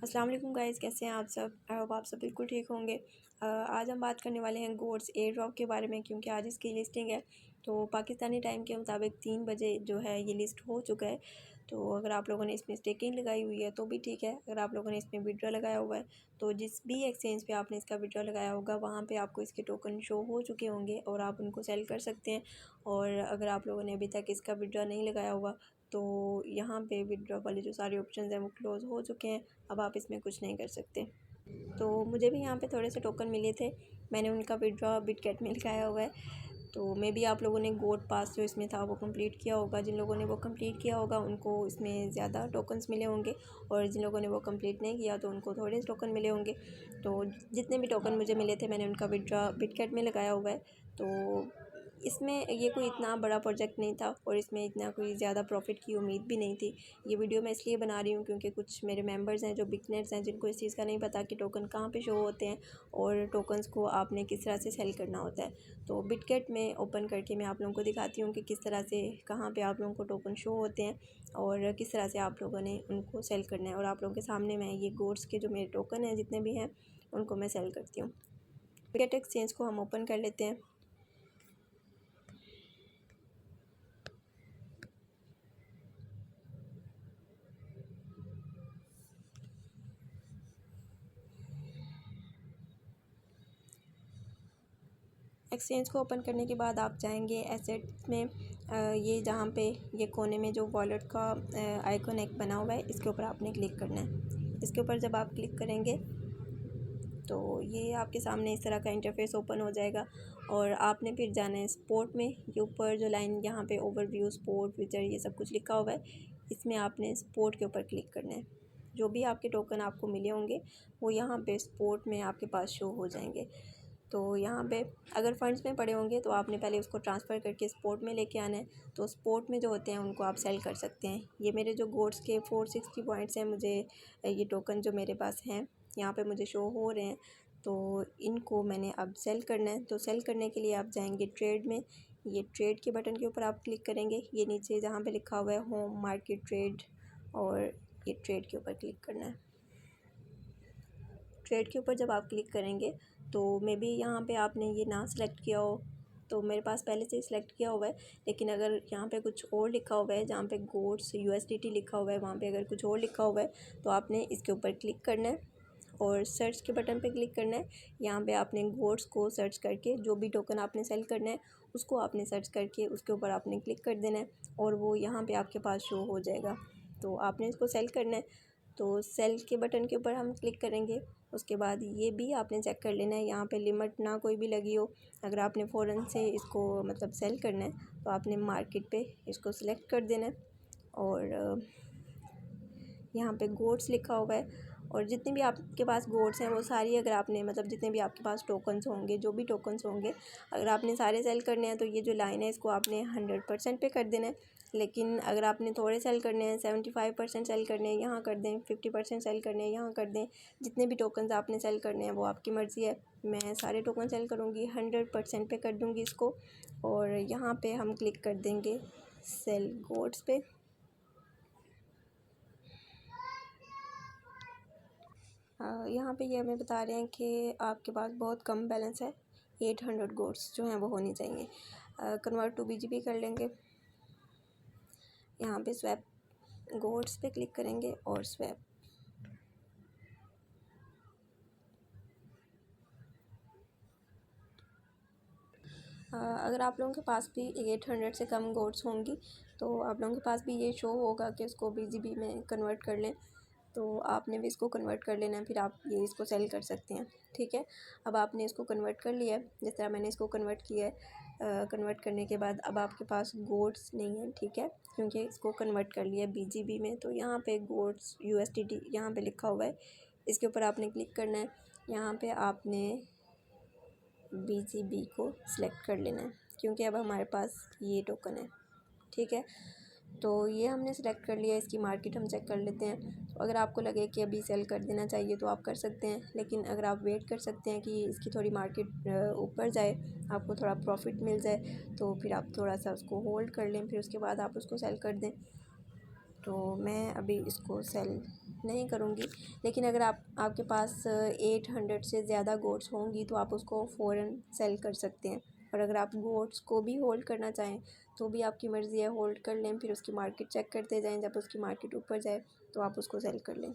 अस्सलाम वालेकुम गाइस, कैसे हैं आप सब। आई होप आप सब बिल्कुल ठीक होंगे। आज हम बात करने वाले हैं गोड्स एयर ड्रॉप के बारे में, क्योंकि आज इसकी लिस्टिंग है। तो पाकिस्तानी टाइम के मुताबिक 3 बजे जो है ये लिस्ट हो चुका है। तो अगर आप लोगों ने इसमें स्टेकिंग लगाई हुई है तो भी ठीक है। अगर आप लोगों ने इसमें विड्रॉ लगाया हुआ है तो जिस भी एक्सचेंज पे आपने इसका विड्रॉ लगाया होगा वहाँ पे आपको इसके टोकन शो हो चुके होंगे और आप उनको सेल कर सकते हैं। और अगर आप लोगों ने अभी तक इसका विड्रॉ नहीं लगाया हुआ तो यहाँ पे विड्रॉ वाले जो सारे ऑप्शन हैं वो क्लोज़ हो चुके हैं। अब आप इसमें कुछ नहीं कर सकते। तो मुझे भी यहाँ पे थोड़े से टोकन मिले थे, मैंने उनका विड्रॉ बिटगेट में लगाया हुआ है। तो मे भी आप लोगों ने गोड पास जो इसमें था वो कंप्लीट किया होगा। जिन लोगों ने वो कंप्लीट किया होगा उनको इसमें ज़्यादा टोकन्स मिले होंगे, और जिन लोगों ने वो कंप्लीट नहीं किया तो उनको थोड़े से टोकन मिले होंगे। तो जितने भी टोकन मुझे मिले थे मैंने उनका विड्रॉ बिटगेट में लगाया हुआ है। तो इसमें ये कोई इतना बड़ा प्रोजेक्ट नहीं था और इसमें इतना कोई ज़्यादा प्रॉफिट की उम्मीद भी नहीं थी। ये वीडियो मैं इसलिए बना रही हूँ क्योंकि कुछ मेरे मेंबर्स हैं जो बिगनर्स हैं, जिनको इस चीज़ का नहीं पता कि टोकन कहाँ पे शो होते हैं और टोकन्स को आपने किस तरह से सेल करना होता है। तो बिटगेट में ओपन करके मैं आप लोगों को दिखाती हूँ कि किस तरह से कहाँ पर आप लोगों को टोकन शो होते हैं और किस तरह से आप लोगों ने उनको सेल करना है। और आप लोगों के सामने मैं ये गोड्स के जो मेरे टोकन हैं जितने भी हैं उनको मैं सेल करती हूँ। बिटगेट एक्सचेंज को हम ओपन कर लेते हैं। एक्सचेंज को ओपन करने के बाद आप जाएंगे एसेट्स में। ये जहाँ पे ये कोने में जो वॉलेट का आइकन एक बना हुआ है इसके ऊपर आपने क्लिक करना है। इसके ऊपर जब आप क्लिक करेंगे तो ये आपके सामने इस तरह का इंटरफेस ओपन हो जाएगा और आपने फिर जाना है स्पोर्ट में। ये ऊपर जो लाइन यहाँ पे ओवरव्यू स्पोर्ट फीचर ये सब कुछ लिखा हुआ है, इसमें आपने स्पोर्ट के ऊपर क्लिक करना है। जो भी आपके टोकन आपको मिले होंगे वो यहाँ पे स्पोर्ट में आपके पास शो हो जाएंगे। तो यहाँ पे अगर फंड्स में पड़े होंगे तो आपने पहले उसको ट्रांसफ़र करके स्पोर्ट में लेके आना है। तो स्पोर्ट में जो होते हैं उनको आप सेल कर सकते हैं। ये मेरे जो गोड्स के 460 पॉइंट्स हैं, मुझे ये टोकन जो मेरे पास हैं यहाँ पे मुझे शो हो रहे हैं, तो इनको मैंने अब सेल करना है। तो सेल करने के लिए आप जाएंगे ट्रेड में। ये ट्रेड के बटन के ऊपर आप क्लिक करेंगे। ये नीचे जहाँ पे लिखा हुआ है होम मार्केट ट्रेड, और ये ट्रेड के ऊपर क्लिक करना है। ट्रेड के ऊपर जब आप क्लिक करेंगे तो मे बी यहाँ पे आपने ये ना सेलेक्ट किया हो, तो मेरे पास पहले से ही सिलेक्ट किया हुआ है। लेकिन अगर यहाँ पे कुछ और लिखा हुआ है, जहाँ पे गोड्स USDT लिखा हुआ है वहाँ पे अगर कुछ और लिखा हुआ है तो आपने इसके ऊपर क्लिक करना है और सर्च के बटन पे क्लिक करना है। यहाँ पे आपने गोड्स को सर्च करके जो भी टोकन आपने सेल करना है उसको आपने सर्च करके उसके ऊपर आपने क्लिक कर देना है और वो यहाँ पे आपके पास शो हो जाएगा। तो आपने इसको सेल करना है, तो सेल के बटन के ऊपर हम क्लिक करेंगे। उसके बाद ये भी आपने चेक कर लेना है यहाँ पे लिमिट ना कोई भी लगी हो। अगर आपने फ़ौरन से इसको मतलब सेल करना है तो आपने मार्केट पे इसको सिलेक्ट कर देना है और यहाँ पे गोड्स लिखा हुआ है और जितने भी आपके पास गोड्स हैं वो सारी, अगर आपने मतलब जितने भी आपके पास टोकन्स होंगे, जो भी टोकन्स होंगे, अगर आपने सारे सेल करने हैं तो ये जो लाइन है इसको आपने 100% पे कर देना है। लेकिन अगर आपने थोड़े सेल करने हैं, 75% सेल करने हैं यहाँ कर दें, 50% सेल करने हैं यहाँ कर दें। जितने भी टोकन्स आपने सेल करने हैं वो आपकी मर्ज़ी है। मैं सारे टोकन सेल करूँगी, 100% पे कर दूँगी इसको और यहाँ पे हम क्लिक कर देंगे सेल गोड्स पे। यहाँ पे ये हमें बता रहे हैं कि आपके पास बहुत कम बैलेंस है, 800 गोड्स जो हैं वो होनी चाहिए। कन्वर्ट टू BGB कर लेंगे। यहाँ पे स्वैप गोड्स पे क्लिक करेंगे और स्वैप। अगर आप लोगों के पास भी 800 से कम गोड्स होंगी तो आप लोगों के पास भी ये शो होगा कि इसको BGB में कन्वर्ट कर लें। तो आपने भी इसको कन्वर्ट कर लेना है, फिर आप ये इसको सेल कर सकते हैं। ठीक है, अब आपने इसको कन्वर्ट कर लिया है जिस तरह मैंने इसको कन्वर्ट किया है। कन्वर्ट करने के बाद अब आपके पास गोड्स नहीं है, ठीक है, क्योंकि इसको कन्वर्ट कर लिया BGB में। तो यहाँ पे गोड्स USDT यहाँ पे लिखा हुआ है, इसके ऊपर आपने क्लिक करना है। यहाँ पे आपने BGB को सिलेक्ट कर लेना है क्योंकि अब हमारे पास ये टोकन है। ठीक है, तो ये हमने सेलेक्ट कर लिया। इसकी मार्केट हम चेक कर लेते हैं। तो अगर आपको लगे कि अभी सेल कर देना चाहिए तो आप कर सकते हैं, लेकिन अगर आप वेट कर सकते हैं कि इसकी थोड़ी मार्केट ऊपर जाए, आपको थोड़ा प्रॉफिट मिल जाए, तो फिर आप थोड़ा सा उसको होल्ड कर लें, फिर उसके बाद आप उसको सेल कर दें। तो मैं अभी इसको सेल नहीं करूँगी। लेकिन अगर आपके पास 800 से ज़्यादा गोट्स होंगी तो आप उसको फ़ौरन सेल कर सकते हैं। और अगर आप गोट्स को भी होल्ड करना चाहें तो भी आपकी मर्ज़ी है, होल्ड कर लें, फिर उसकी मार्केट चेक करते जाएं, जब उसकी मार्केट ऊपर जाए तो आप उसको सेल कर लें।